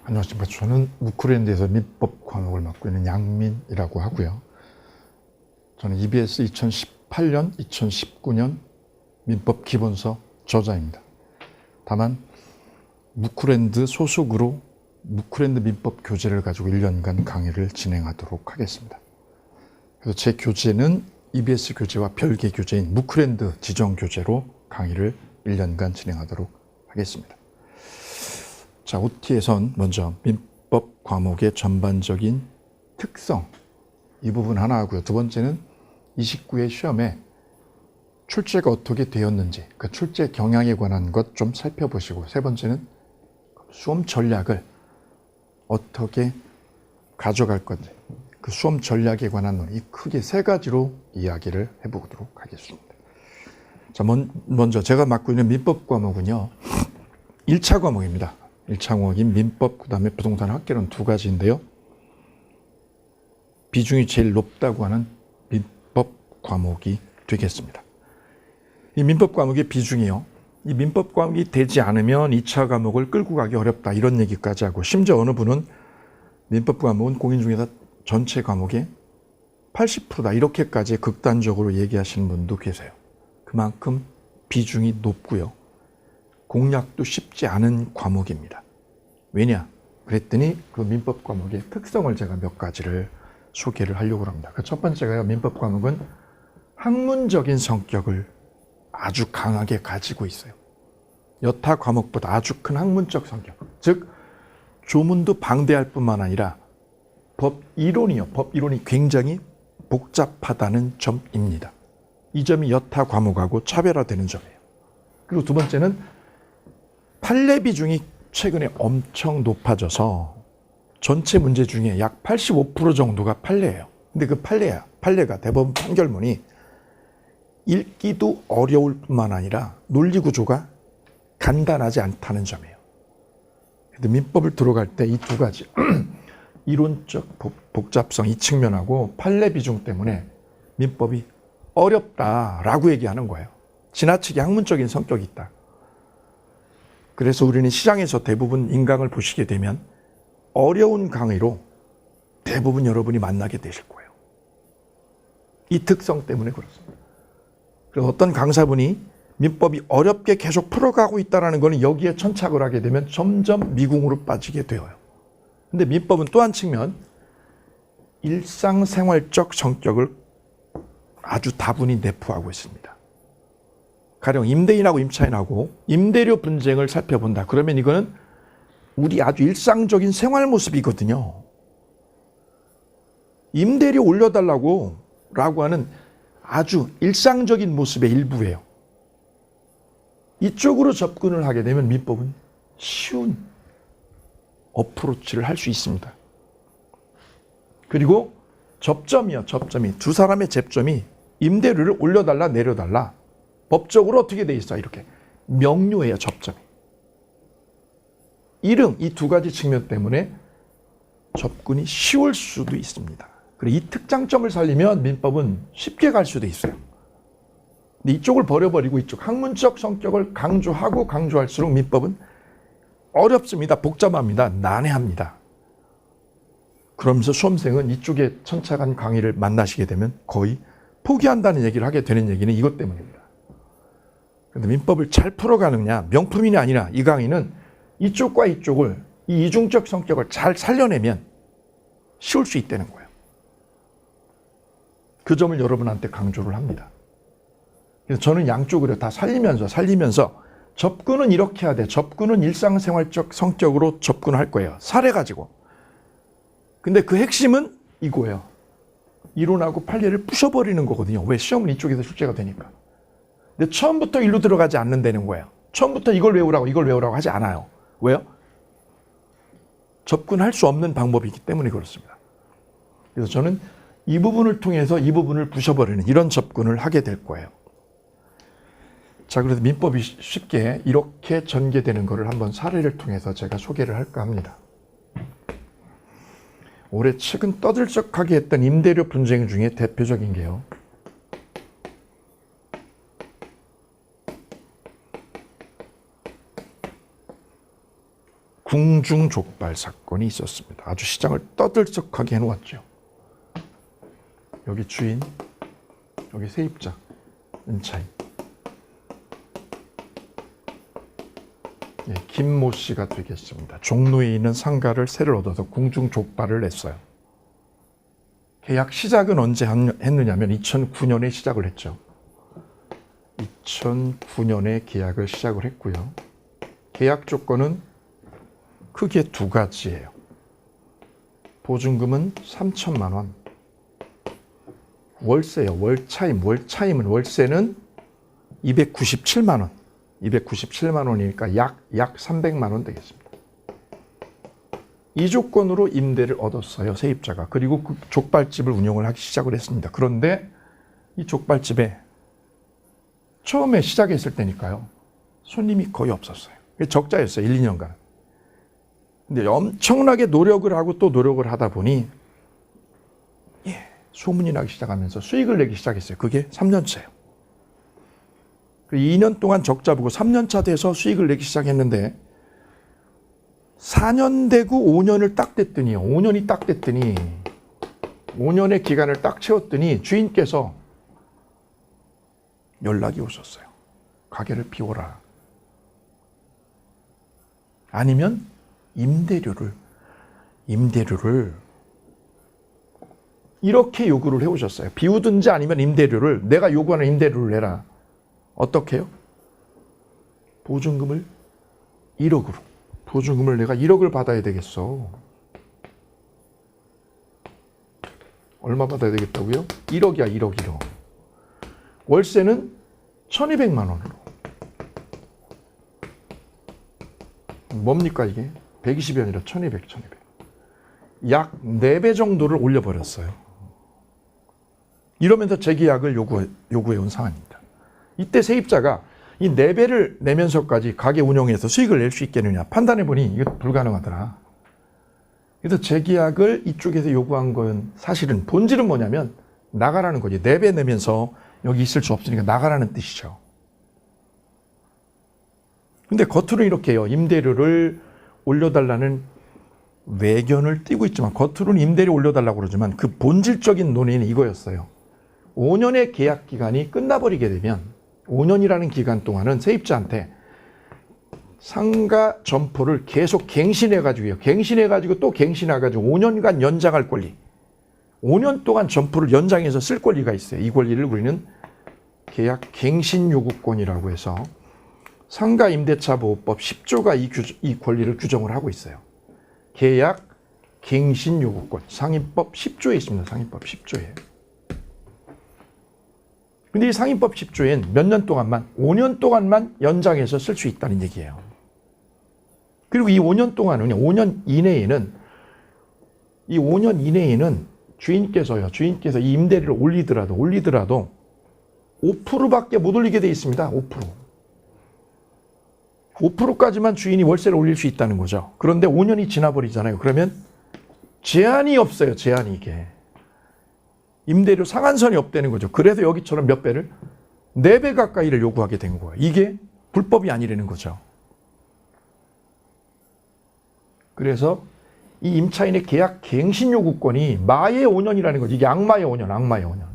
안녕하십니까. 저는 무크랜드에서 민법 과목을 맡고 있는 양민이라고 하고요. 저는 EBS 2018년, 2019년 민법 기본서 저자입니다. 다만 무크랜드 소속으로 무크랜드 민법 교재를 가지고 1년간 강의를 진행하도록 하겠습니다. 그래서 제 교재는 EBS 교재와 별개 교재인 무크랜드 지정 교재로 강의를 1년간 진행하도록 하겠습니다. 자, OT에선 먼저 민법 과목의 전반적인 특성, 이 부분 하나 하고요. 두 번째는 29회 시험에 출제가 어떻게 되었는지, 그 출제 경향에 관한 것 좀 살펴보시고, 세 번째는 수험 전략을 어떻게 가져갈 건지, 그 수험 전략에 관한 논의, 크게 세 가지로 이야기를 해보도록 하겠습니다. 자, 먼저 제가 맡고 있는 민법 과목은요, 1차 과목입니다. 1차 과목인 민법, 그 다음에 부동산 학개론 두 가지인데요. 비중이 제일 높다고 하는 민법 과목이 되겠습니다. 이 민법 과목의 비중이요. 이 민법 과목이 되지 않으면 2차 과목을 끌고 가기 어렵다, 이런 얘기까지 하고, 심지어 어느 분은 민법 과목은 공인중개사 전체 과목의 80%다, 이렇게까지 극단적으로 얘기하시는 분도 계세요. 그만큼 비중이 높고요. 공략도 쉽지 않은 과목입니다. 왜냐? 그랬더니 그 민법 과목의 특성을 제가 몇 가지를 소개를 하려고 합니다. 그 첫 번째가요, 민법 과목은 학문적인 성격을 아주 강하게 가지고 있어요. 여타 과목보다 아주 큰 학문적 성격, 즉 조문도 방대할 뿐만 아니라 법 이론이 굉장히 복잡하다는 점입니다. 이 점이 여타 과목하고 차별화되는 점이에요. 그리고 두 번째는 판례 비중이 최근에 엄청 높아져서 전체 문제 중에 약 85% 정도가 판례예요. 근데 그 판례가 대법원 판결문이 읽기도 어려울 뿐만 아니라 논리 구조가 간단하지 않다는 점이에요. 근데 민법을 들어갈 때 이 두 가지 이론적 복잡성 이 측면하고 판례 비중 때문에 민법이 어렵다라고 얘기하는 거예요. 지나치게 학문적인 성격이 있다. 그래서 우리는 시장에서 대부분 인강을 보시게 되면 어려운 강의로 대부분 여러분이 만나게 되실 거예요. 이 특성 때문에 그렇습니다. 그래서 어떤 강사분이 민법이 어렵게 계속 풀어가고 있다는 것은 여기에 천착을 하게 되면 점점 미궁으로 빠지게 되어요. 근데 민법은 또 한 측면 일상생활적 성격을 아주 다분히 내포하고 있습니다. 가령 임대인하고 임차인하고 임대료 분쟁을 살펴본다. 그러면 이거는 우리 아주 일상적인 생활 모습이거든요. 임대료 올려달라고 라고 하는 아주 일상적인 모습의 일부예요. 이쪽으로 접근을 하게 되면 민법은 쉬운 어프로치를 할 수 있습니다. 그리고 접점이 두 사람의 접점이 임대료를 올려달라 내려달라. 법적으로 어떻게 돼 있어? 이렇게 명료해요, 접점이. 이 두 가지 측면 때문에 접근이 쉬울 수도 있습니다. 그리고 이 특장점을 살리면 민법은 쉽게 갈 수도 있어요. 근데 이쪽을 버려버리고 이쪽 학문적 성격을 강조할수록 민법은 어렵습니다. 복잡합니다. 난해합니다. 그러면서 수험생은 이쪽에 천착한 강의를 만나시게 되면 거의 포기한다는 얘기를 하게 되는 얘기는 이것 때문입니다. 그런데 민법을 잘 풀어가느냐, 명품이 아니라 이 강의는 이쪽과 이쪽을, 이 이중적 성격을 잘 살려내면 쉬울 수 있다는 거예요. 그 점을 여러분한테 강조를 합니다. 그래서 저는 양쪽으로 다 살리면서 접근은 이렇게 해야 돼. 접근은 일상생활적 성격으로 접근할 거예요. 사례 가지고. 근데 그 핵심은 이거예요. 이론하고 판례를 부셔버리는 거거든요. 왜? 시험은 이쪽에서 출제가 되니까. 근데 처음부터 일로 들어가지 않는다는 거예요. 처음부터 이걸 외우라고 하지 않아요. 왜요? 접근할 수 없는 방법이기 때문에 그렇습니다. 그래서 저는 이 부분을 통해서 이 부분을 부셔버리는 이런 접근을 하게 될 거예요. 자, 그래서 민법이 쉽게 이렇게 전개되는 것을 한번 사례를 통해서 제가 소개를 할까 합니다. 올해 최근 떠들썩하게 했던 임대료 분쟁 중에 대표적인 게요. 궁중족발 사건이 있었습니다. 아주 시장을 떠들썩하게 해놓았죠. 여기 주인, 여기 세입자, 임차인. 예, 김모 씨가 되겠습니다. 종로에 있는 상가를 세를 얻어서 궁중족발을 냈어요. 계약 시작은 언제 했느냐면 2009년에 시작을 했죠. 2009년에 계약을 시작을 했고요. 계약 조건은 크게 두 가지예요. 보증금은 3천만 원. 월세요. 월차임은 월세는 297만 원. 297만 원이니까 약 300만 원 되겠습니다. 이 조건으로 임대를 얻었어요. 세입자가. 그리고 그 족발집을 운영을 하기 시작을 했습니다. 그런데 이 족발집에 처음에 시작했을 때니까요. 손님이 거의 없었어요. 적자였어요. 1, 2년간. 근데 엄청나게 노력을 하고 또 노력을 하다 보니 소문이 나기 시작하면서 수익을 내기 시작했어요. 그게 3년차예요. 2년 동안 적자 보고 3년차 돼서 수익을 내기 시작했는데 4년 되고 5년을 딱 됐더니요. 5년이 딱 됐더니 5년의 기간을 딱 채웠더니 주인께서 연락이 오셨어요. 가게를 비워라. 아니면 임대료를 이렇게 요구를 해오셨어요. 비우든지 아니면 임대료를 내가 요구하는 임대료를 내라. 어떻게 해요? 보증금을 1억으로. 보증금을 내가 1억을 받아야 되겠어. 얼마 받아야 되겠다고요? 1억이야, 1억. 월세는 1,200만 원으로. 뭡니까 이게? 120이 아니라 1,200. 약 4배 정도를 올려버렸어요. 이러면서 재계약을 요구해온 상황입니다. 이때 세입자가 이 4배를 내면서까지 가게 운영해서 수익을 낼 수 있겠느냐 판단해보니 이거 불가능하더라. 그래서 재계약을 이쪽에서 요구한 건 사실은 본질은 뭐냐면 나가라는 거지. 4배 내면서 여기 있을 수 없으니까 나가라는 뜻이죠. 근데 겉으로는 이렇게 해요. 임대료를 올려달라는 외견을 띠고 있지만 겉으로는 임대료 올려달라고 그러지만 그 본질적인 논의는 이거였어요. 5년의 계약 기간이 끝나버리게 되면 5년이라는 기간 동안은 세입자한테 상가 점포를 계속 갱신해가지고 또 갱신해가지고 5년간 연장할 권리. 5년 동안 점포를 연장해서 쓸 권리가 있어요. 이 권리를 우리는 계약 갱신 요구권이라고 해서 상가 임대차 보호법 10조가 이 권리를 규정을 하고 있어요. 계약 갱신 요구권. 상임법 10조에 있습니다. 상임법 10조에. 근데 이 상임법 10조엔 몇 년 동안만, 5년 동안만 연장해서 쓸 수 있다는 얘기예요. 그리고 이 5년 동안은, 5년 이내에는 주인께서 이 임대료를 올리더라도 5%밖에 못 올리게 돼 있습니다. 5%까지만 주인이 월세를 올릴 수 있다는 거죠. 그런데 5년이 지나버리잖아요. 그러면 제한이 없어요. 제한이 이게. 임대료 상한선이 없다는 거죠. 그래서 여기처럼 몇 배를? 4배 가까이를 요구하게 된 거예요. 이게 불법이 아니라는 거죠. 그래서 이 임차인의 계약 갱신 요구권이 마의 5년이라는 거죠. 이게 악마의 5년, 악마의 5년.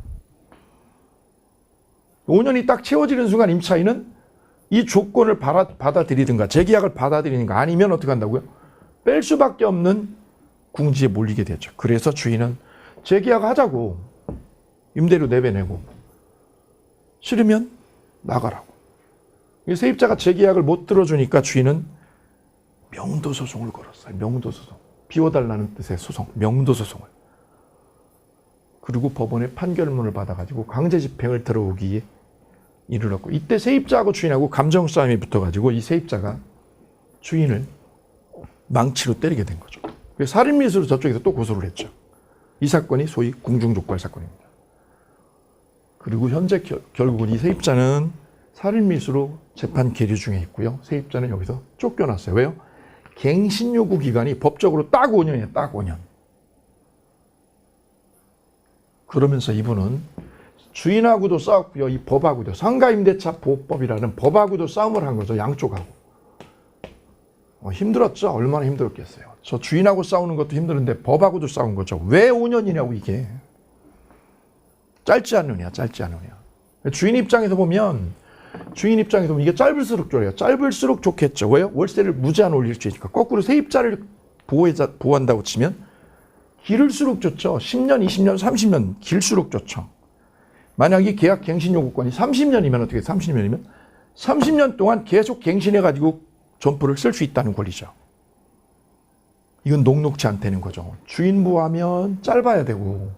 5년이 딱 채워지는 순간 임차인은 이 조건을 받아들이든가 재계약을 받아들이든가 아니면 어떻게 한다고요? 뺄 수밖에 없는 궁지에 몰리게 되죠. 그래서 주인은 재계약하자고. 임대료 4배 내고. 싫으면 나가라고. 세입자가 재계약을 못 들어주니까 주인은 명도소송을 걸었어요. 명도소송. 비워달라는 뜻의 소송. 명도소송을. 그리고 법원의 판결문을 받아가지고 강제집행을 들어오기에 이르렀고, 이때 세입자하고 주인하고 감정 싸움이 붙어가지고 이 세입자가 주인을 망치로 때리게 된 거죠. 살인미수로 저쪽에서 또 고소를 했죠. 이 사건이 소위 궁중족발 사건입니다. 그리고 현재 결국은 이 세입자는 살인미수로 재판 계류 중에 있고요. 세입자는 여기서 쫓겨났어요. 왜요? 갱신 요구 기간이 법적으로 딱 5년이에요. 딱 5년. 그러면서 이분은 주인하고도 싸웠고요. 이 법하고도 상가임대차 보호법이라는 법하고도 싸움을 한 거죠. 양쪽하고. 힘들었죠. 얼마나 힘들었겠어요. 저 주인하고 싸우는 것도 힘드는데 법하고도 싸운 거죠. 왜 5년이냐고 이게. 짧지 않느냐. 주인 입장에서 보면 이게 짧을수록 좋아요. 짧을수록 좋겠죠. 왜요? 월세를 무제한 올릴 수 있으니까. 거꾸로 세입자를 보호한다고 치면 길을수록 좋죠. 10년, 20년, 30년 길수록 좋죠. 만약에 계약 갱신 요구권이 30년이면 어떻게 30년이면 30년 동안 계속 갱신해가지고 점포를 쓸 수 있다는 권리죠. 이건 녹록지 않다는 거죠. 주인 보호하면 짧아야 되고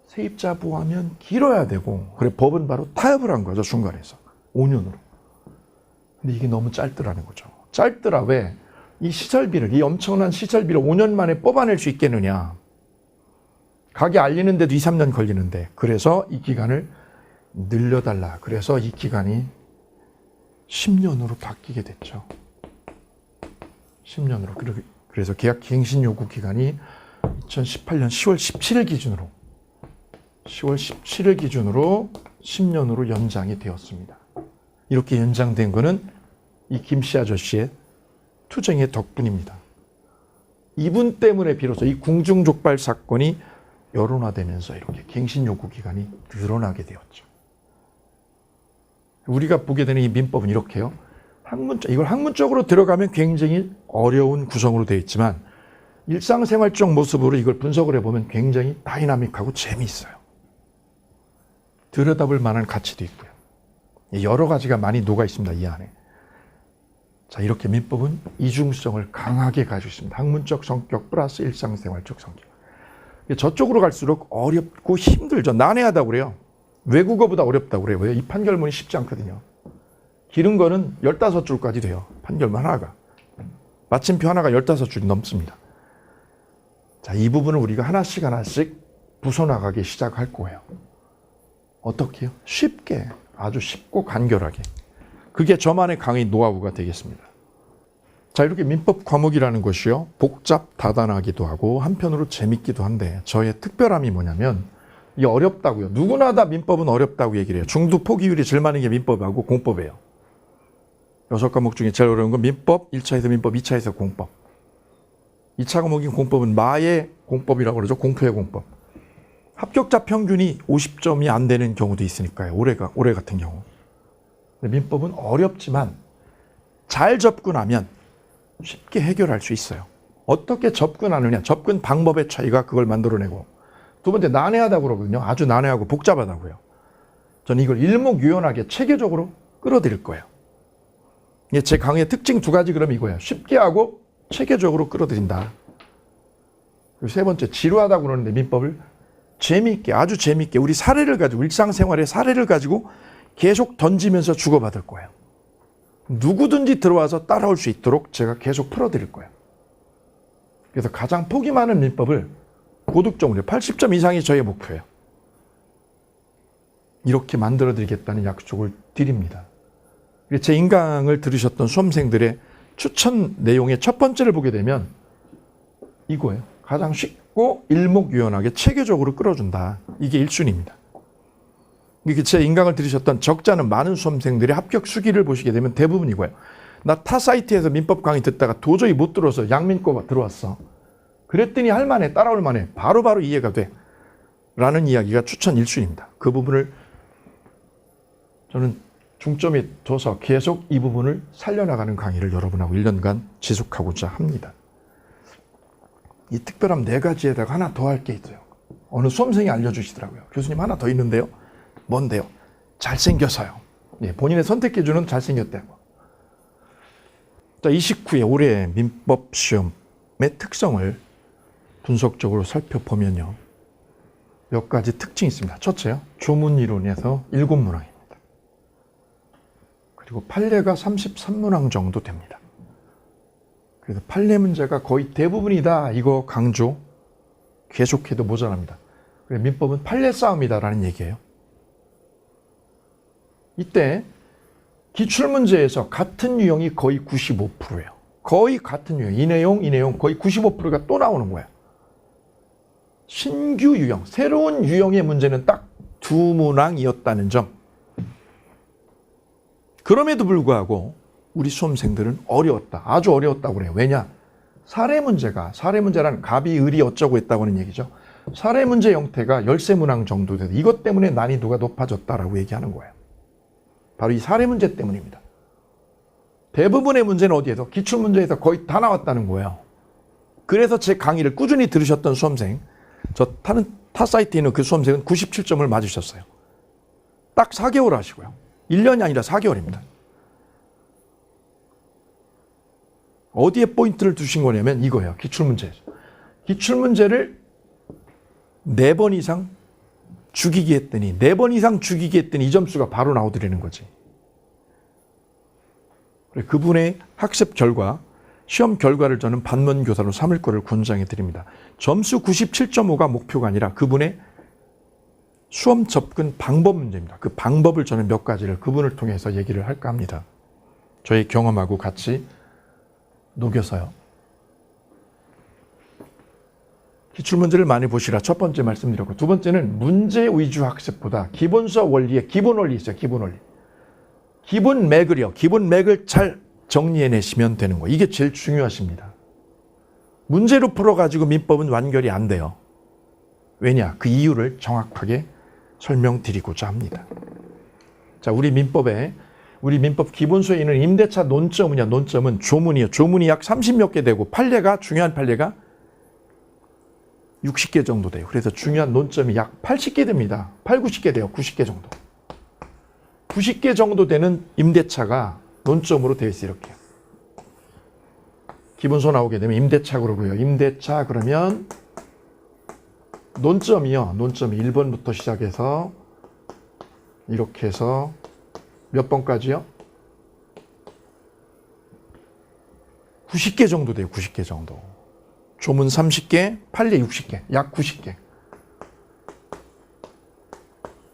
세입자 보호하면 길어야 되고 그래 법은 바로 타협을 한 거죠. 중간에서 5년으로. 근데 이게 너무 짧더라는 거죠. 짧더라. 왜? 이 엄청난 시설비를 5년 만에 뽑아낼 수 있겠느냐. 가게 알리는데도 2, 3년 걸리는데 그래서 이 기간을 늘려달라. 그래서 이 기간이 10년으로 바뀌게 됐죠. 10년으로. 그래서 계약 갱신 요구 기간이 2018년 10월 17일 기준으로 10년으로 연장이 되었습니다. 이렇게 연장된 거는 이 김씨 아저씨의 투쟁의 덕분입니다. 이분 때문에 비로소 이 궁중족발 사건이 여론화되면서 이렇게 갱신 요구 기간이 늘어나게 되었죠. 우리가 보게 되는 이 민법은 이렇게요. 이걸 학문적으로 들어가면 굉장히 어려운 구성으로 되어 있지만 일상생활적 모습으로 이걸 분석을 해보면 굉장히 다이나믹하고 재미있어요. 들여다볼 만한 가치도 있고요. 여러 가지가 많이 녹아 있습니다. 이 안에. 자, 이렇게 민법은 이중성을 강하게 가지고 있습니다. 학문적 성격 플러스 일상생활적 성격. 저쪽으로 갈수록 어렵고 힘들죠. 난해하다고 그래요. 외국어보다 어렵다고 그래요. 왜? 이 판결문이 쉽지 않거든요. 길은 거는 15줄까지 돼요. 판결문 하나가. 마침표 하나가 15줄이 넘습니다. 자, 이 부분을 우리가 하나씩 부숴나가기 시작할 거예요. 어떻게요? 쉽게, 아주 쉽고 간결하게. 그게 저만의 강의 노하우가 되겠습니다. 자, 이렇게 민법 과목이라는 것이요. 복잡다단하기도 하고 한편으로 재밌기도 한데 저의 특별함이 뭐냐면 이게 어렵다고요. 누구나 다 민법은 어렵다고 얘기를 해요. 중도 포기율이 제일 많은 게 민법하고 공법이에요. 6과목 중에 제일 어려운 건 민법, 1차에서 민법, 2차에서 공법. 2차 과목인 공법은 마의 공법이라고 그러죠. 공표의 공법. 합격자 평균이 50점이 안 되는 경우도 있으니까요. 올해 같은 경우. 민법은 어렵지만 잘 접근하면 쉽게 해결할 수 있어요. 어떻게 접근하느냐. 접근 방법의 차이가 그걸 만들어내고. 두 번째, 난해하다고 그러거든요. 아주 난해하고 복잡하다고요. 저는 이걸 일목요연하게 체계적으로 끌어들일 거예요. 제 강의의 특징 2가지 그럼 이거예요. 쉽게 하고 체계적으로 끌어들인다. 그리고 세 번째, 지루하다고 그러는데 민법을 재미있게, 아주 재미있게 우리 사례를 가지고, 일상생활의 사례를 가지고 계속 던지면서 주고받을 거예요. 누구든지 들어와서 따라올 수 있도록 제가 계속 풀어드릴 거예요. 그래서 가장 폭이 많은 민법을 고득점으로 80점 이상이 저의 목표예요. 이렇게 만들어드리겠다는 약속을 드립니다. 제 인강을 들으셨던 수험생들의 추천 내용의 첫 번째를 보게 되면 이거예요. 가장 쉽고 일목요연하게 체계적으로 끌어준다. 이게 1순위입니다. 제 인강을 들으셨던 적잖은 많은 수험생들의 합격 수기를 보시게 되면 대부분 이거예요. 나 타 사이트에서 민법 강의 듣다가 도저히 못 들어서 양민과가 들어왔어. 그랬더니 할만해, 따라올 만해, 바로바로 이해가 돼. 라는 이야기가 추천 1순위입니다. 그 부분을 저는 중점에 둬서 계속 이 부분을 살려나가는 강의를 여러분하고 1년간 지속하고자 합니다. 이 특별함 4가지에다가 하나 더 할 게 있어요. 어느 수험생이 알려주시더라고요. 교수님 하나 더 있는데요. 뭔데요? 잘생겨서요. 본인의 선택기준은 잘생겼다고. 자, 29회 올해 민법 시험의 특성을 분석적으로 살펴보면요. 몇 가지 특징이 있습니다. 첫째요. 조문 이론에서 7문항입니다. 그리고 판례가 33문항 정도 됩니다. 그래서 판례 문제가 거의 대부분이다. 이거 강조 계속해도 모자랍니다. 그래서 민법은 판례 싸움이다라는 얘기예요. 이때 기출문제에서 같은 유형이 거의 95%예요. 거의 같은 유형. 이 내용 거의 95%가 또 나오는 거예요. 신규 유형, 새로운 유형의 문제는 딱 2문항이었다는 점. 그럼에도 불구하고 우리 수험생들은 어려웠다. 아주 어려웠다고 그래요. 왜냐? 사례 문제란 갑이, 을이 어쩌고 했다고 하는 얘기죠. 사례 문제 형태가 열세문항 정도 돼서 이것 때문에 난이도가 높아졌다라고 얘기하는 거예요. 바로 이 사례 문제 때문입니다. 대부분의 문제는 어디에서? 기출문제에서 거의 다 나왔다는 거예요. 그래서 제 강의를 꾸준히 들으셨던 수험생, 타 사이트에 있는 그 수험생은 97점을 맞으셨어요. 딱 4개월 하시고요. 1년이 아니라 4개월입니다. 어디에 포인트를 두신 거냐면 이거예요. 기출문제에서. 기출문제를 4번 이상 죽이게 했더니 4번 이상 죽이게 했더니 이 점수가 바로 나오더라는 거지. 그분의 학습 결과, 시험 결과를 저는 반면교사로 삼을 거를 권장해 드립니다. 점수 97.5가 목표가 아니라 그분의 수험 접근 방법 문제입니다. 그 방법을 저는 몇 가지를 그분을 통해서 얘기를 할까 합니다. 저의 경험하고 같이 녹여서요. 기출문제를 많이 보시라 첫 번째 말씀드렸고, 두 번째는 문제 위주 학습보다 기본 수학 원리에 기본 원리 있어요. 기본 원리. 기본 맥을요. 기본 맥을 잘 정리해내시면 되는 거예요. 이게 제일 중요하십니다. 문제로 풀어가지고 민법은 완결이 안 돼요. 왜냐? 그 이유를 정확하게 설명드리고자 합니다. 자, 우리 민법 기본서에 있는 임대차 논점이냐, 논점은 조문이요. 조문이 약 30몇 개 되고 중요한 판례가 60개 정도 돼요. 그래서 중요한 논점이 약 80개 됩니다. 90개 돼요. 90개 정도. 90개 정도 되는 임대차가 논점으로 되어 있어요. 이렇게. 기본서 나오게 되면 임대차 그러고요. 임대차 그러면 논점이요. 논점이 1번부터 시작해서 이렇게 해서 몇 번까지요? 90개 정도 돼요. 90개 정도. 조문 30개, 판례 60개, 약 90개.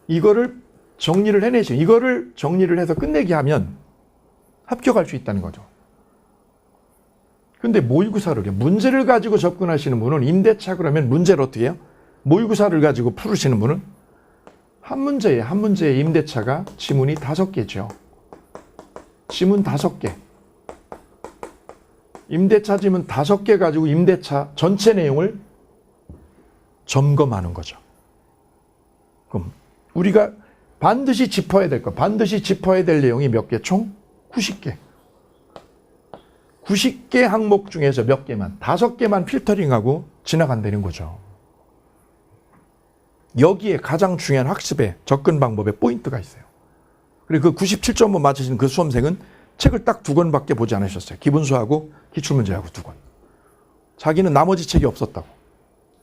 이거를 정리를 해내죠. 이거를 정리를 해서 끝내게 하면 합격할 수 있다는 거죠. 근데 모의고사를 해요. 문제를 가지고 접근하시는 분은 임대차 그러면 문제를 어떻게 해요? 모의고사를 가지고 풀으시는 분은 한 문제에 임대차가 지문이 5개죠. 지문 5개. 임대차 지문 5개 가지고 임대차 전체 내용을 점검하는 거죠. 그럼 우리가 반드시 짚어야 될 내용이 몇 개? 총 90개. 90개 항목 중에서 몇 개만, 5개만 필터링하고 지나간다는 거죠. 여기에 가장 중요한 학습의 접근 방법에 포인트가 있어요. 그리고 그 97.5 맞으신 그 수험생은 책을 딱 2권밖에 보지 않으셨어요. 기본수하고 기출문제하고 2권. 자기는 나머지 책이 없었다고.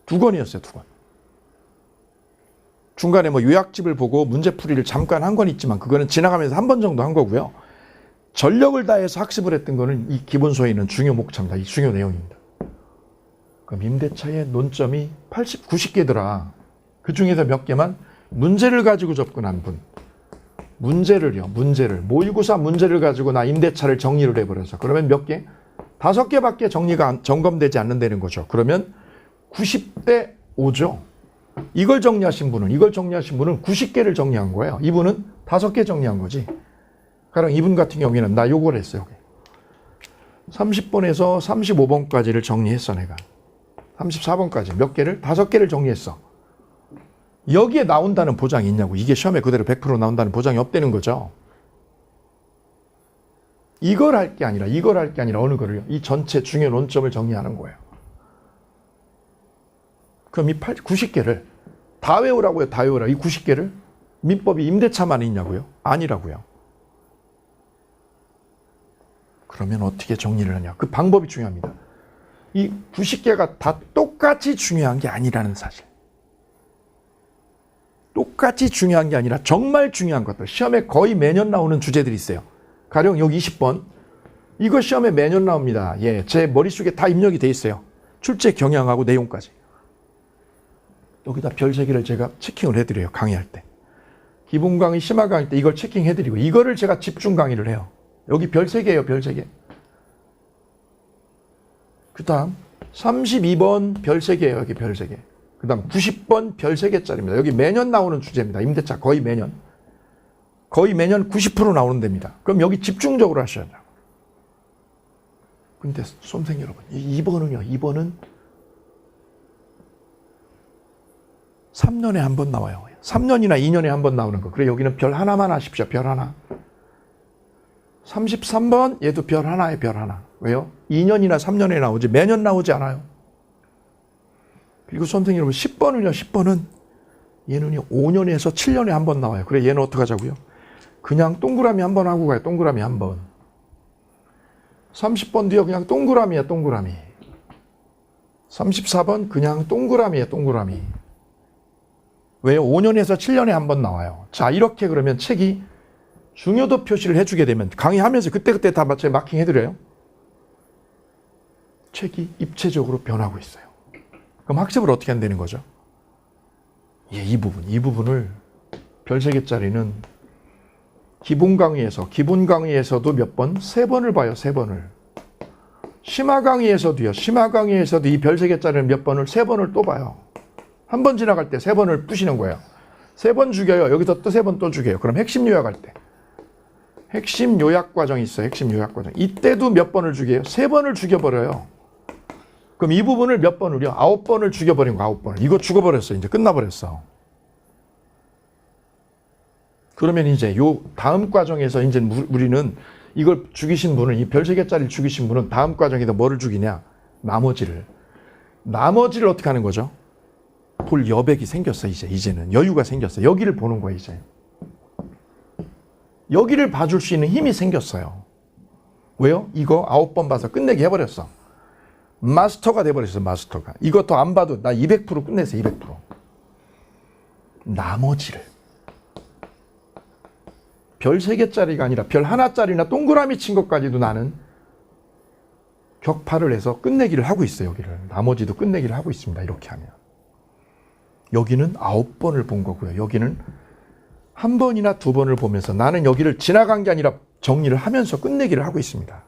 2권이었어요. 2권. 중간에 요약집을 보고 문제풀이를 잠깐 한 권 있지만 그거는 지나가면서 한 번 정도 한 거고요. 전력을 다해서 학습을 했던 거는 이 기본서에 있는 중요 목차입니다. 이 중요 내용입니다. 그럼 임대차의 논점이 90개더라. 그 중에서 몇 개만 문제를 가지고 접근한 분. 문제를. 모의고사 문제를 가지고 나 임대차를 정리를 해버려서. 그러면 몇 개? 5개밖에 점검되지 않는다는 거죠. 그러면 90대 5죠. 이걸 정리하신 분은 90개를 정리한 거예요. 이분은 5개 정리한 거지. 가령 이분 같은 경우에는 나 요걸 했어요. 30번에서 35번까지를 정리했어, 내가. 34번까지 몇 개를? 5개를 정리했어. 여기에 나온다는 보장이 있냐고. 이게 시험에 그대로 100% 나온다는 보장이 없다는 거죠. 이걸 할 게 아니라 어느 거를요? 이 전체 중요 논점을 정리하는 거예요. 그럼 이 90개를 다 외우라고요? 다 외우라. 이 90개를? 민법이 임대차만 있냐고요? 아니라고요. 그러면 어떻게 정리를 하냐? 그 방법이 중요합니다. 이 90개가 다 똑같이 중요한 게 아니라는 사실. 똑같이 중요한 게 아니라 정말 중요한 것들. 시험에 거의 매년 나오는 주제들이 있어요. 가령 여기 20번. 이거 시험에 매년 나옵니다. 예, 제 머릿속에 다 입력이 돼 있어요. 출제 경향하고 내용까지. 여기다 별 3개를 제가 체킹을 해드려요. 강의할 때. 기본 강의, 심화 강의 때 이걸 체킹해드리고 이거를 제가 집중 강의를 해요. 여기 별 3개예요. 별 3개. 그 다음 32번 별 3개예요. 여기 별 3개. 그 다음 90번 별 3개짜리입니다. 여기 매년 나오는 주제입니다. 임대차 거의 매년 90% 나오는 데입니다. 그럼 여기 집중적으로 하셔야죠. 근데 수험생 여러분, 2번은요. 2번은 3년에 한 번 나와요. 3년이나 2년에 한 번 나오는 거. 그래 여기는 별 하나만 하십시오. 별 하나. 33번 얘도 별 하나에 별 하나. 왜요? 2년이나 3년에 나오지 매년 나오지 않아요. 그리고 수험생 여러분 10번은요. 10번은 얘는요 5년에서 7년에 한 번 나와요. 그래 얘는 어떻게 하자고요? 그냥 동그라미 한 번 하고 가요. 동그라미 한 번. 30번도요 그냥 동그라미야 동그라미. 34번 그냥 동그라미야 동그라미. 왜요? 5년에서 7년에 한 번 나와요. 자 이렇게 그러면 책이 중요도 표시를 해주게 되면 강의하면서 그때그때 다 마킹 해드려요. 책이 입체적으로 변하고 있어요. 그럼 학습을 어떻게 한다는 거죠? 예, 이 부분을 별 3개짜리는 기본 강의에서도 몇 번? 3번을 봐요. 3번을. 심화 강의에서도요. 심화 강의에서도 이 별 3개짜리는 몇 번을? 3번을 또 봐요. 한 번 지나갈 때 3번을 푸시는 거예요. 3번 죽여요. 여기서 또 3번 또 죽여요. 그럼 핵심 요약할 때. 핵심 요약 과정이 있어요. 핵심 요약 과정. 이때도 몇 번을 죽여요? 3번을 죽여버려요. 그럼 이 부분을 몇 번을요? 9번을 죽여버린 거 9번을. 이거 죽어버렸어. 이제 끝나버렸어. 그러면 이제 요 다음 과정에서 이제 우리는 이걸 죽이신 분은 이 별 3개짜리를 죽이신 분은 다음 과정에다 뭐를 죽이냐? 나머지를 어떻게 하는 거죠? 볼 여백이 생겼어. 이제는 여유가 생겼어. 여기를 보는 거야 이제. 여기를 봐줄 수 있는 힘이 생겼어요. 왜요? 이거 9번 봐서 끝내게 해버렸어. 마스터가 돼버렸어. 마스터가. 이것도 안 봐도 나 200% 끝냈어. 200%. 나머지를 별 3개짜리가 아니라 별 하나짜리나 동그라미 친 것까지도 나는 격파를 해서 끝내기를 하고 있어요. 여기를. 나머지도 끝내기를 하고 있습니다. 이렇게 하면. 여기는 9번을 본 거고요. 여기는 1번이나 2번을 보면서 나는 여기를 지나간 게 아니라 정리를 하면서 끝내기를 하고 있습니다.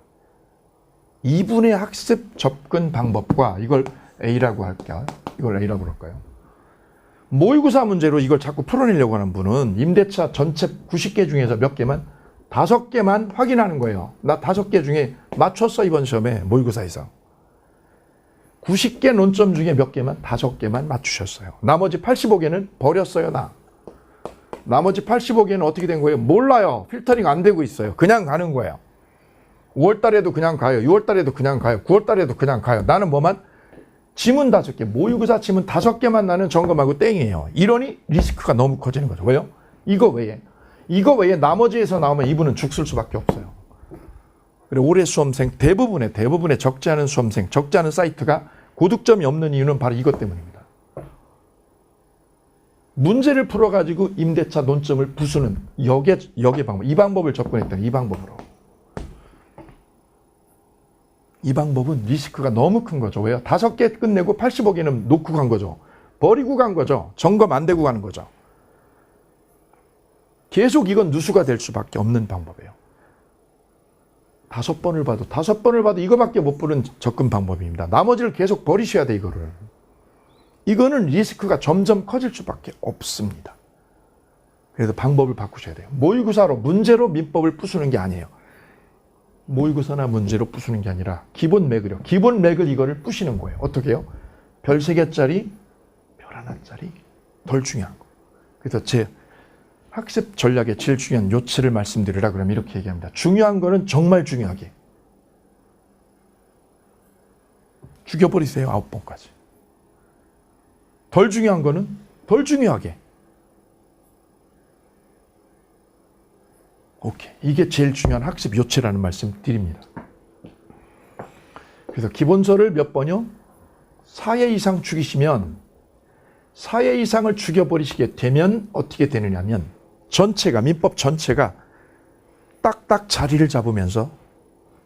2분의 학습 접근 방법과 이걸 A라고 할게요. 이걸 A라고 그럴까요? 모의고사 문제로 이걸 자꾸 풀어내려고 하는 분은 임대차 전체 90개 중에서 몇 개만 5개만 확인하는 거예요. 나 5개 중에 맞췄어 이번 시험에 모의고사에서. 90개 논점 중에 몇 개만 5개만 맞추셨어요. 나머지 85개는 버렸어요. 나머지 85개는 어떻게 된 거예요? 몰라요. 필터링 안 되고 있어요. 그냥 가는 거예요. 5월 달에도 그냥 가요. 6월 달에도 그냥 가요. 9월 달에도 그냥 가요. 나는 뭐만? 지문 5개, 모의고사 지문 5개만 나는 점검하고 땡이에요. 이러니 리스크가 너무 커지는 거죠. 왜요? 이거 외에 나머지에서 나오면 이분은 죽을 수밖에 없어요. 그래 올해 수험생 대부분의 적지 않은 수험생, 적지 않은 사이트가 고득점이 없는 이유는 바로 이것 때문입니다. 문제를 풀어가지고 임대차 논점을 부수는 역의 방법, 이 방법을 접근했더니 이 방법으로. 이 방법은 리스크가 너무 큰 거죠. 왜요? 5개 끝내고 85개는 놓고 간 거죠. 버리고 간 거죠. 점검 안 되고 가는 거죠. 계속 이건 누수가 될 수밖에 없는 방법이에요. 5번을 봐도 이거밖에 못 보는 접근 방법입니다. 나머지를 계속 버리셔야 돼, 이거를. 이거는 리스크가 점점 커질 수밖에 없습니다. 그래서 방법을 바꾸셔야 돼요. 모의고사로, 문제로 민법을 부수는 게 아니에요. 모의고사나 문제로 부수는 게 아니라 기본 맥을요. 기본 맥을 이거를 부시는 거예요. 어떻게 해요? 별 3개짜리, 별 하나짜리, 덜 중요한 거. 그래서 제 학습 전략의 제일 중요한 요체를 말씀드리라 그러면 이렇게 얘기합니다. 중요한 거는 정말 중요하게. 죽여버리세요. 9번까지. 덜 중요한 거는 덜 중요하게. 오케이. 이게 제일 중요한 학습 요체라는 말씀 드립니다. 그래서 기본서를 몇 번이요? 4회 이상 죽이시면 4회 이상을 죽여버리시게 되면 어떻게 되느냐면 전체가 민법 전체가 딱딱 자리를 잡으면서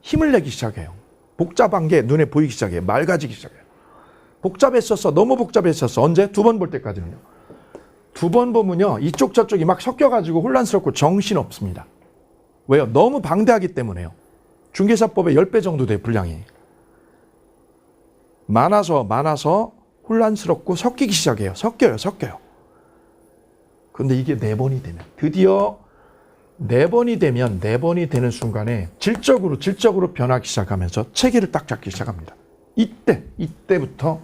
힘을 내기 시작해요. 복잡한 게 눈에 보이기 시작해요. 맑아지기 시작해요. 복잡했었어. 너무 복잡했었어. 언제? 2번 볼 때까지는요. 2번 보면요. 이쪽 저쪽이 막 섞여가지고 혼란스럽고 정신없습니다. 왜요? 너무 방대하기 때문에요. 중개사법의 10배 정도 돼요. 분량이. 많아서 혼란스럽고 섞이기 시작해요. 섞여요. 근데 이게 4번이 되면 드디어 네 번이 되는 순간에 질적으로 변하기 시작하면서 체계를 딱 잡기 시작합니다. 이때부터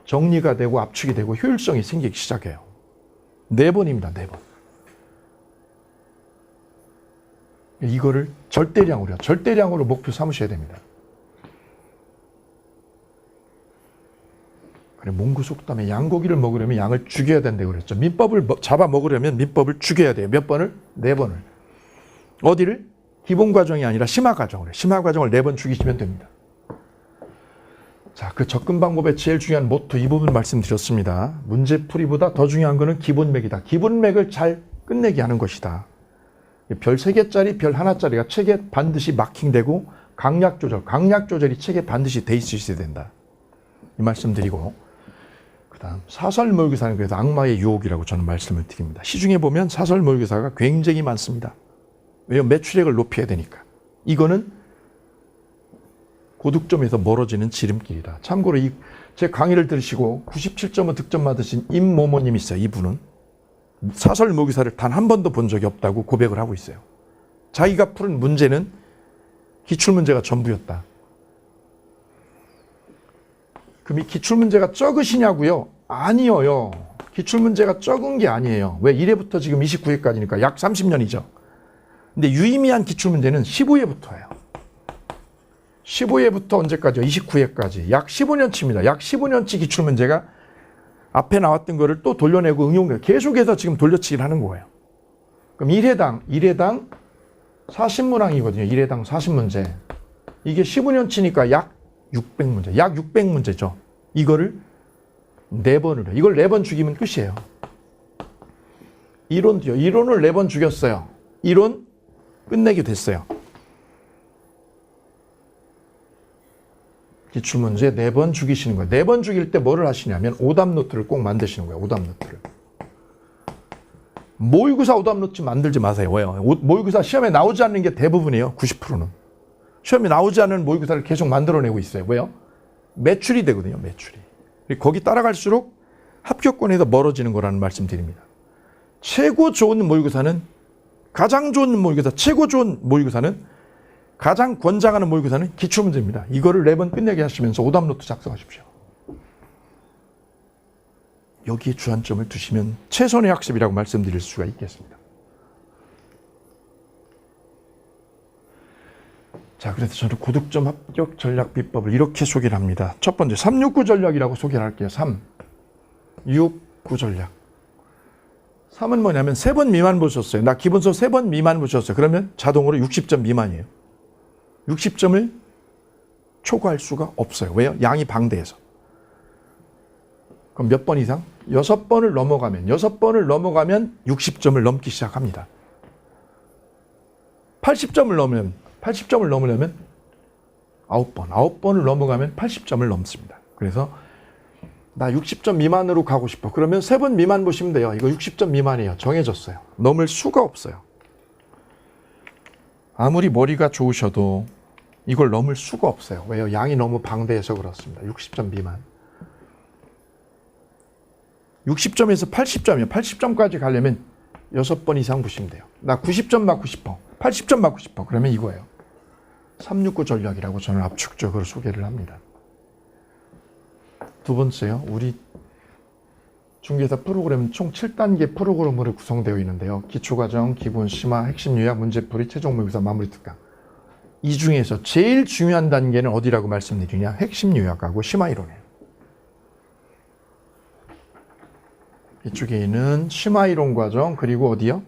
정리가 되고 압축이 되고 효율성이 생기기 시작해요. 4번입니다. 4번. 이거를 절대량으로 목표 삼으셔야 됩니다. 그래, 몽구 속담에 양고기를 먹으려면 양을 죽여야 된다고 그랬죠. 민법을 잡아 먹으려면 민법을 죽여야 돼요. 몇 번을? 4번을. 어디를? 기본 과정이 아니라 심화 과정을. 심화 과정을 4번 죽이시면 됩니다. 자, 그 접근 방법의 제일 중요한 모토 이 부분 말씀드렸습니다. 문제풀이보다 더 중요한 것은 기본맥이다. 기본맥을 잘 끝내게 하는 것이다. 별 3개짜리, 별 1짜리가 책에 반드시 마킹되고 강약 조절이 책에 반드시 돼 있어야 된다. 이 말씀 드리고, 그 다음 사설 모의고사는 그래도 악마의 유혹이라고 저는 말씀을 드립니다. 시중에 보면 사설 모의고사가 굉장히 많습니다. 왜냐하면 매출액을 높여야 되니까. 이거는 고득점에서 멀어지는 지름길이다. 참고로 제 강의를 들으시고 97.5 득점 받으신 임모모님이 있어요. 이분은 사설 모의고사를 단 한 번도 본 적이 없다고 고백을 하고 있어요. 자기가 푸른 문제는 기출문제가 전부였다. 그럼 이 기출문제가 적으시냐고요? 아니에요. 기출문제가 적은 게 아니에요. 왜? 1회부터 지금 29회까지니까 약 30년이죠. 근데 유의미한 기출문제는 15회부터예요. 15회부터 언제까지요? 29회까지. 약 15년치입니다. 약 15년치 기출문제가 앞에 나왔던 거를 또 돌려내고 응용해요. 계속해서 지금 돌려치기를 하는 거예요. 그럼 1회당 40문항이거든요. 1회당 40문제. 이게 15년치니까 약 600문제. 약 600문제죠. 이거를 4번을 해요. 이걸 4번 죽이면 끝이에요. 이론도요. 이론을 4번 죽였어요. 이론 끝내게 됐어요. 기출문제 4번 죽이시는 거예요. 4번 죽일 때 뭐를 하시냐면 오답노트를 꼭 만드시는 거예요. 오답노트를. 모의고사 오답노트 만들지 마세요. 왜요? 모의고사 시험에 나오지 않는 게 대부분이에요. 90%는. 시험에 나오지 않는 모의고사를 계속 만들어내고 있어요. 왜요? 매출이 되거든요. 매출이. 거기 따라갈수록 합격권에서 멀어지는 거라는 말씀 드립니다. 최고 좋은 모의고사는 가장 좋은 모의고사, 최고 좋은 모의고사는 가장 권장하는 모의고사는 기출문제입니다. 이거를 4번 끝내게 하시면서 오답노트 작성하십시오. 여기에 주안점을 두시면 최선의 학습이라고 말씀드릴 수가 있겠습니다. 자, 그래서 저는 고득점 합격 전략 비법을 이렇게 소개를 합니다. 첫 번째, 369 전략이라고 소개를 할게요. 369 전략. 3은 뭐냐면 3번 미만 보셨어요. 나 기본서 3번 미만 보셨어요. 그러면 자동으로 60점 미만이에요. 60점을 초과할 수가 없어요. 왜요? 양이 방대해서. 그럼 몇 번 이상? 6번을 넘어가면 60점을 넘기 시작합니다. 80점을 넘으려면 9번을 넘어가면 80점을 넘습니다. 그래서 나 60점 미만으로 가고 싶어. 그러면 3번 미만 보시면 돼요. 이거 60점 미만이에요. 정해졌어요. 넘을 수가 없어요. 아무리 머리가 좋으셔도 이걸 넘을 수가 없어요. 왜요? 양이 너무 방대해서 그렇습니다. 60점 미만. 60점에서 80점이요. 80점까지 가려면 6번 이상 보시면 돼요. 나 90점 맞고 싶어. 80점 맞고 싶어. 그러면 이거예요. 369 전략이라고 저는 압축적으로 소개를 합니다. 두 번째요. 우리 중개사 프로그램은 총 7단계 프로그램으로 구성되어 있는데요. 기초과정, 기본, 심화, 핵심 요약, 문제풀이, 최종 모의고사, 마무리 특강. 이 중에서 제일 중요한 단계는 어디라고 말씀드리냐? 핵심 요약하고 심화 이론이에요. 이쪽에 있는 심화 이론 과정, 그리고 어디요?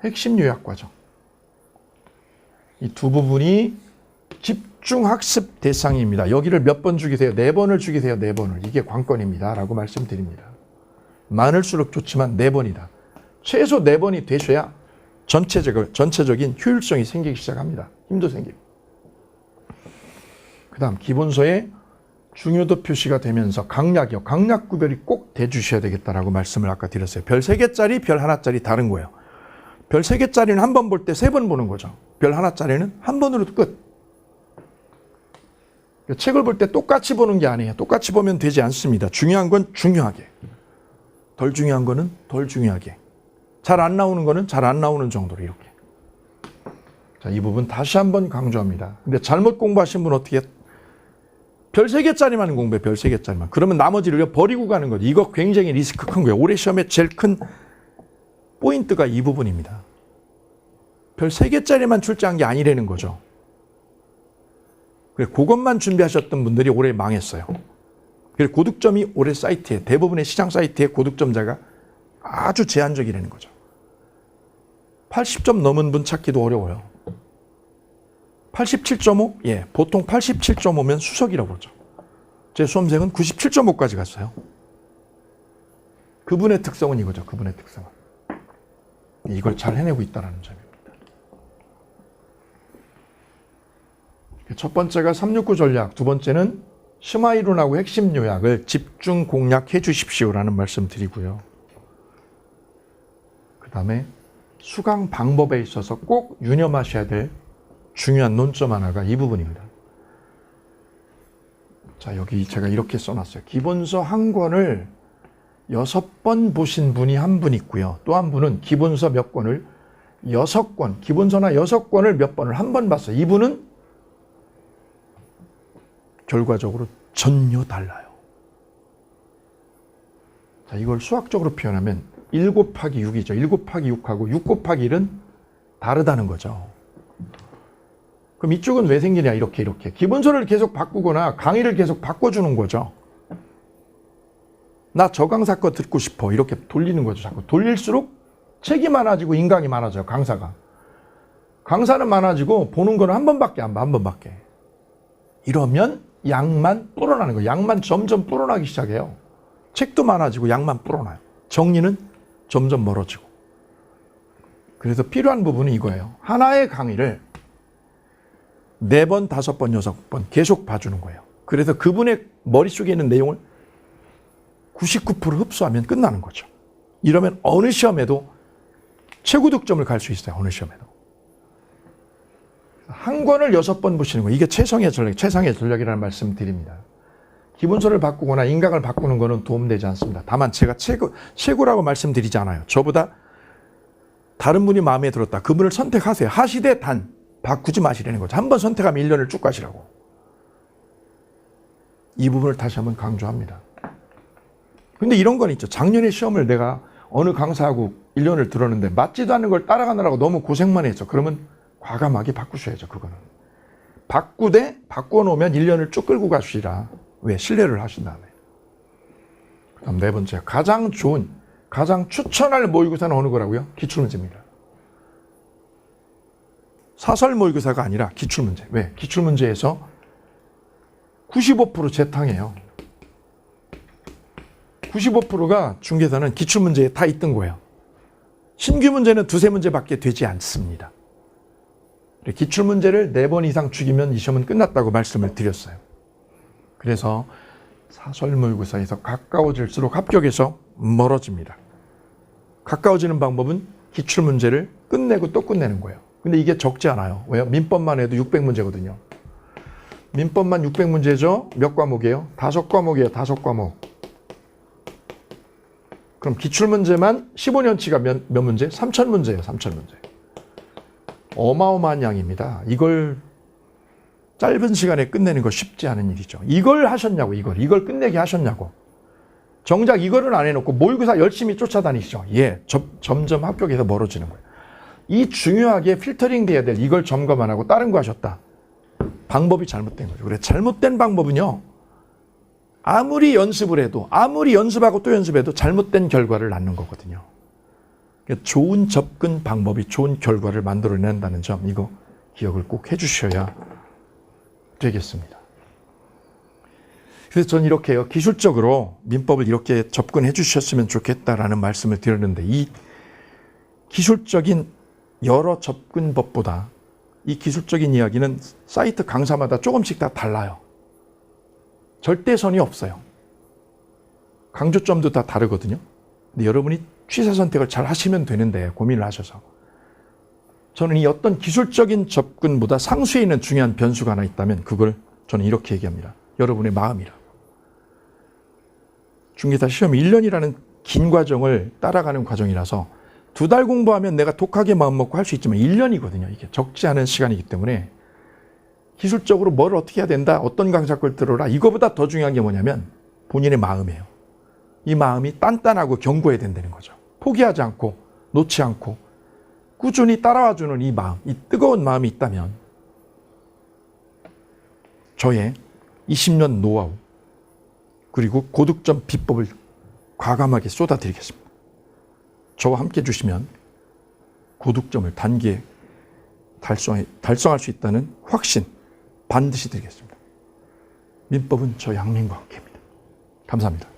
핵심 요약 과정. 이 두 부분이 집중 학습 대상입니다. 여기를 몇 번 죽이세요? 4번을 죽이세요. 4번을. 이게 관건입니다. 라고 말씀드립니다. 많을수록 좋지만 4번이다. 최소 4번이 되셔야 전체적인 효율성이 생기기 시작합니다. 힘도 생기고. 그 다음 기본서에 중요도 표시가 되면서 강약이요. 강약 구별이 꼭 돼주셔야 되겠다라고 말씀을 아까 드렸어요. 별 3개짜리, 별 1짜리 다른 거예요. 별 3개짜리는 한 번 볼 때 3번 보는 거죠. 별 1짜리는 한 번으로 끝. 책을 볼 때 똑같이 보는 게 아니에요. 똑같이 보면 되지 않습니다. 중요한 건 중요하게. 덜 중요한 거는 덜 중요하게. 잘 안 나오는 거는 잘 안 나오는 정도로 이렇게. 자, 이 부분 다시 한번 강조합니다. 근데 잘못 공부하신 분 어떻게 별 3개짜리만 공부해. 별 3개짜리만. 그러면 나머지를 버리고 가는 거지. 이거 굉장히 리스크 큰 거예요. 올해 시험에 제일 큰 포인트가 이 부분입니다. 별 3개짜리만 출제한 게 아니라는 거죠. 그래, 그것만 준비하셨던 분들이 올해 망했어요. 그래, 고득점이 올해 사이트에, 대부분의 시장 사이트에 고득점자가 아주 제한적이라는 거죠. 80점 넘은 분 찾기도 어려워요. 87.5? 예, 보통 87.5면 수석이라고 그러죠. 제 수험생은 97.5까지 갔어요. 그분의 특성은 이거죠. 그분의 특성은. 이걸 잘 해내고 있다는 점입니다. 첫 번째가 369 전략, 두 번째는 심화이론하고 핵심 요약을 집중 공략해 주십시오라는 말씀 드리고요. 그 다음에 수강 방법에 있어서 꼭 유념하셔야 될 중요한 논점 하나가 이 부분입니다. 자, 여기 제가 이렇게 써놨어요. 기본서 한 권을 6번 보신 분이 한 분 있고요. 또 한 분은 기본서 몇 권을 6권, 기본서나 6권을 몇 번을 한 번 봤어요. 이분은 결과적으로 전혀 달라요. 자, 이걸 수학적으로 표현하면 1 곱하기 6이죠. 1 곱하기 6하고 6 곱하기 1은 다르다는 거죠. 그럼 이쪽은 왜 생기냐? 이렇게. 기본서를 계속 바꾸거나 강의를 계속 바꿔주는 거죠. 나 저 강사 거 듣고 싶어. 이렇게 돌리는 거죠. 자꾸 돌릴수록 책이 많아지고 인강이 많아져요. 강사가. 강사는 많아지고 보는 거는 한 번밖에 안 봐. 한 번밖에. 이러면 양만 불어나는 거예요. 양만 점점 불어나기 시작해요. 책도 많아지고 양만 불어나요. 정리는 점점 멀어지고. 그래서 필요한 부분은 이거예요. 하나의 강의를 4번, 5번, 6번 계속 봐주는 거예요. 그래서 그분의 머릿속에 있는 내용을 99% 흡수하면 끝나는 거죠. 이러면 어느 시험에도 최고 득점을 갈 수 있어요. 어느 시험에도. 한 권을 6번 보시는 거예요. 이게 최상의 전략이라는 말씀 드립니다. 기본서를 바꾸거나 인강을 바꾸는 거는 도움되지 않습니다. 다만 제가 최고라고 말씀드리지 않아요. 저보다 다른 분이 마음에 들었다. 그분을 선택하세요. 하시되 단 바꾸지 마시라는 거죠. 한번 선택하면 1년을 쭉 가시라고. 이 부분을 다시 한번 강조합니다. 근데 이런 건 있죠. 작년에 시험을 내가 어느 강사하고 1년을 들었는데 맞지도 않는 걸 따라가느라고 너무 고생만 했죠. 그러면 과감하게 바꾸셔야죠. 그거는. 바꿔놓으면 1년을 쭉 끌고 가시라. 왜? 신뢰를 하신 다음에. 그 다음 4번째. 가장 추천할 모의고사는 어느 거라고요? 기출문제입니다. 사설 모의고사가 아니라 기출문제. 왜? 기출문제에서 95% 재탕이에요. 95%가 중개사는 기출문제에 다 있던 거예요. 신규 문제는 2-3문제밖에 되지 않습니다. 기출문제를 4번 이상 죽이면 이 시험은 끝났다고 말씀을 드렸어요. 그래서 사설 모의고사에서 가까워질수록 합격에서 멀어집니다. 가까워지는 방법은 기출문제를 끝내고 또 끝내는 거예요. 근데 이게 적지 않아요. 왜요? 민법만 해도 600문제거든요. 민법만 600문제죠? 몇 과목이에요? 5과목이에요. 5과목. 그럼 기출문제만 15년치가 몇 문제? 3000문제예요. 3000문제. 어마어마한 양입니다. 이걸 짧은 시간에 끝내는 거 쉽지 않은 일이죠. 이걸 하셨냐고. 이걸 끝내게 하셨냐고. 정작 이거를 안 해놓고 모의고사 열심히 쫓아다니시죠. 예, 점점 합격에서 멀어지는 거예요. 이 중요하게 필터링 돼야 될 이걸 점검 안 하고 다른 거 하셨다. 방법이 잘못된 거죠. 그래, 잘못된 방법은요. 아무리 연습을 해도, 아무리 연습하고 또 연습해도 잘못된 결과를 낳는 거거든요. 좋은 접근 방법이 좋은 결과를 만들어낸다는 점, 이거 기억을 꼭 해주셔야 되겠습니다. 그래서 저는 이렇게 요 기술적으로 민법을 이렇게 접근해 주셨으면 좋겠다라는 말씀을 드렸는데, 이 기술적인 여러 접근법보다 이 기술적인 이야기는 사이트 강사마다 조금씩 다 달라요. 절대선이 없어요. 강조점도 다 다르거든요. 근데 여러분이 취사 선택을 잘 하시면 되는데, 고민을 하셔서. 저는 이 어떤 기술적인 접근보다 상수에 있는 중요한 변수가 하나 있다면 그걸 저는 이렇게 얘기합니다. 여러분의 마음이라고. 중개사 시험 1년이라는 긴 과정을 따라가는 과정이라서 2달 공부하면 내가 독하게 마음먹고 할 수 있지만 1년이거든요. 이게 적지 않은 시간이기 때문에 기술적으로 뭘 어떻게 해야 된다, 어떤 강좌 걸 들어라, 이거보다 더 중요한 게 뭐냐면 본인의 마음이에요. 이 마음이 단단하고 견고해야 된다는 거죠. 포기하지 않고 놓지 않고 꾸준히 따라와주는 이 마음, 이 뜨거운 마음이 있다면 저의 20년 노하우 그리고 고득점 비법을 과감하게 쏟아드리겠습니다. 저와 함께 해주시면 고득점을 단기에 달성할 수 있다는 확신 반드시 드리겠습니다. 민법은 저 양민과 함께입니다. 감사합니다.